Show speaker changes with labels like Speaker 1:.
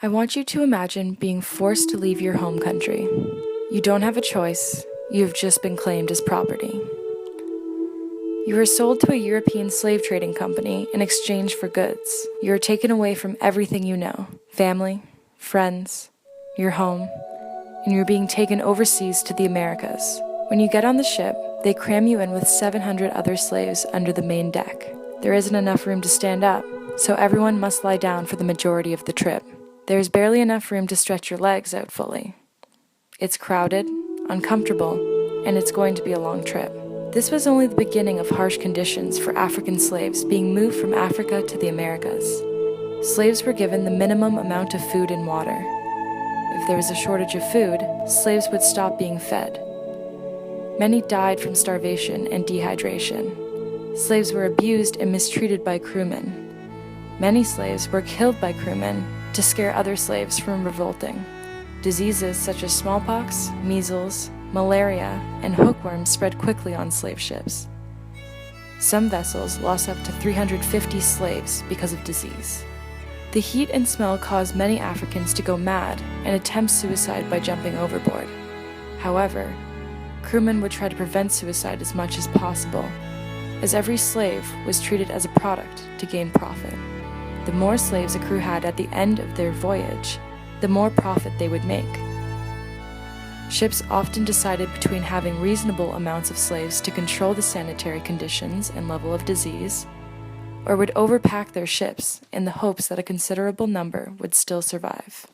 Speaker 1: I want you to imagine being forced to leave your home country. You don't have a choice, you have just been claimed as property. You are sold to a European slave trading company in exchange for goods. You are taken away from everything you know, family, friends, your home, and you're being taken overseas to the Americas. When you get on the ship, they cram you in with 700 other slaves under the main deck. There isn't enough room to stand up, so everyone must lie down for the majority of the trip. There's barely enough room to stretch your legs out fully. It's crowded, uncomfortable, and it's going to be a long trip. This was only the beginning of harsh conditions for African slaves being moved from Africa to the Americas. Slaves were given the minimum amount of food and water. If there was a shortage of food, slaves would stop being fed. Many died from starvation and dehydration. Slaves were abused and mistreated by crewmen. Many slaves were killed by crewmen to scare other slaves from revolting. Diseases such as smallpox, measles, malaria, and hookworms spread quickly on slave ships. Some vessels lost up to 350 slaves because of disease. The heat and smell caused many Africans to go mad and attempt suicide by jumping overboard. However, crewmen would try to prevent suicide as much as possible, as every slave was treated as a product to gain profit. The more slaves a crew had at the end of their voyage, the more profit they would make. Ships often decided between having reasonable amounts of slaves to control the sanitary conditions and level of disease, or would overpack their ships in the hopes that a considerable number would still survive.